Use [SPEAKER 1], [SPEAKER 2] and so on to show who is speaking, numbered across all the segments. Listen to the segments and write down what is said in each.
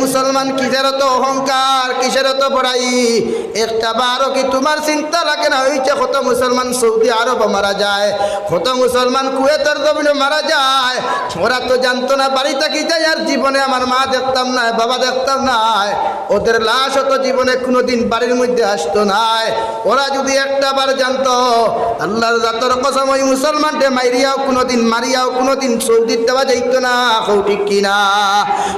[SPEAKER 1] মুসলমান কিসের তো অহংকার, কিসের তো বড়াই? একটা বারও কি তোমার চিন্তা লাগে না হয়েছে কত মুসলমান সৌদি আরব মারা যায়, কত মুসলমান কুয়েতের জমিনে মারা যায়? ওরা তো জানতো না বাড়ি থাকি যাই আর জীবনে আমার মা দেখতাম না, বাবা দেখতাম না, ওদের লাশ তো জীবনে কোনোদিন বাড়ির মধ্যে আসতো না। ওরা যদি একটা বার জানতো, আল্লাহর জাতর কসম ওই মুসলমানকে মারিয়াও কোনোদিন সৌদির দেওয়া যাইতো না। ঠিক কিনা?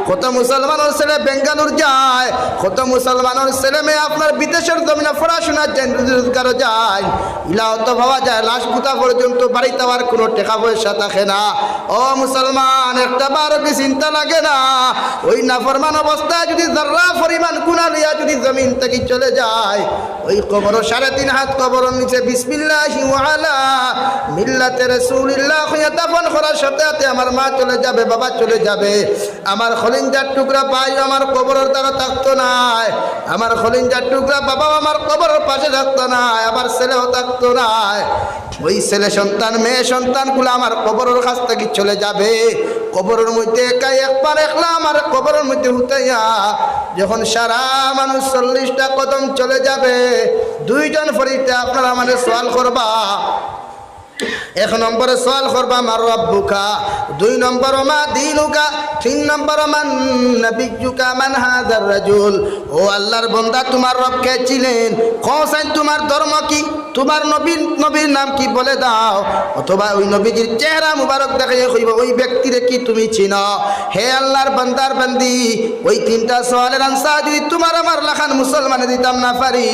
[SPEAKER 1] কত মুসলমানের ছেলে বেঙ্গালুর যায়, কত মুসলমানের ছেলে মেয়ে আপনার বিদেশের জমিনে পড়াশোনার রোজগার যায়, ইলাও তো ভাবা যায় লাশ পুতা পর্যন্ত বাড়িতে আর কোনো টাকা পয়সা থাকে না। ও মুসলমান, একটা বারও কি চিন্তা লাগে না? ওই নাফরমান অবস্থায় যদি যারা পরিমাণ গুনাহ লইয়া যদি জমিন থেকে চলে যায়, ওই কবর 3.5 হাত কবরের নিচে বিসমিল্লাহি ওয়া আলা মিল্লাতে রাসূলিল্লাহ হইয়া দাফন করার সাথে সাথে আমার মা চলে যাবে, বাবা চলে যাবে, আমার খলিঞ্জার টুকরা ভাই আমার কবরের দ্বারা থাকতো না, আমার খলিঞ্জার টুকরা বাবা আমার কবরের পাশে থাকতো না, আবার ছেলেও থাকতো না। ওই ছেলে সন্তান মেয়ে সন্তানগুলো আমার কবরের কাছ থেকে চলে যাবে। কবরের মধ্যে একাই একবার একলা আমার কবরের মধ্যে হুতাইয়া যখন সারা মানুষ 40টা কদম চলে যাবে, 2 জন ফরিস্তা আপনারা আমাদের সওয়াল করবা। 1 নম্বরে সওয়াল করবা মার রব্বুকা, 2 নম্বর মা দীনুকা, 3 নম্বর মান নবিয়্যুকা মান হাযার রাজুল। ও আল্লাহর বান্দা, তোমার রব কে ছিলেন? কোন তোমার ধর্ম কি? তোমার নবীর নাম কি বলে দাও। অথবা ওই নবীজির চেহারা মুবারক দেখাইয়া কইবা ওই ব্যক্তিরে কি তুমি চিনো? হে আল্লাহর বান্দার বান্দি, ওই 3টা সওয়ালের আনসার যদি তোমার আমার লাখান মুসলমানে দিতাম না পারি,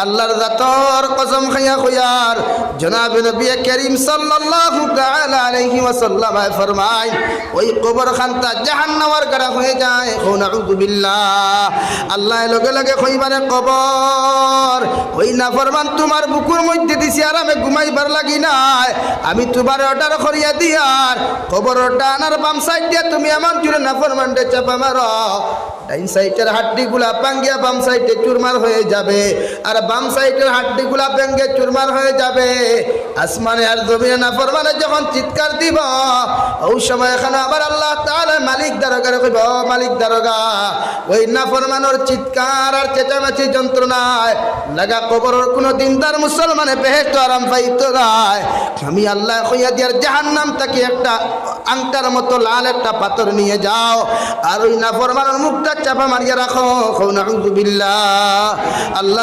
[SPEAKER 1] আল্লাহর জাতর কসম খাইয়া কইয়ার জনাবে নবী করিম সাল্লাল্লাহু তাআলা আলাইহি ওয়াসাল্লাম ফরমায় ওই কবর খানটা জাহান্নামের গড়া হয়ে যায়। নাউযু বিল্লাহ। আল্লাহ লগে লগে কইবারে কবর ওই নাফরমান তোমার বুকুর মধ্যে দিছি আরামে ঘুমাইবার লাগি নাই, আমি তোমার অর্ডার করিয়া দিয়ার কবরটা আনার বাম সাইড দিয়া তুমি এমন জুড়ে নাফরমানকে চাপা মারো, ডাইন সাইডের হাড্ডিগুলা ভাঙ্গিয়া বাম সাইডে চুরমার হয়ে যাবে, আর বাম সাইডের হাড্ডিগুলা ভেঙ্গে চুরমার হয়ে যাবে। আসমানে আর জমিনে নাফরমানে যখন চিৎকার দিব, ওই সময় এখানে আবার আল্লাহ তাআলা মালিক দারোগারে কইব, মালিক দারোগা ওই নাফরমানের চিৎকার আর চেঁচামেচি যন্ত্রণায় লাগা কবরের কোনো দিনদার মুসলমানে বেহেশত আরাম পাইতো না। আমি আল্লাহ কইয়া দিয়ার জাহান্নাম থেকে একটা আংটার মতো লাল একটা পাথর নিয়ে যাও, আর ওই নাফরমানের মুখটা চাপা মারিয়া রাখো। নাউযু বিল্লাহ। আল্লাহ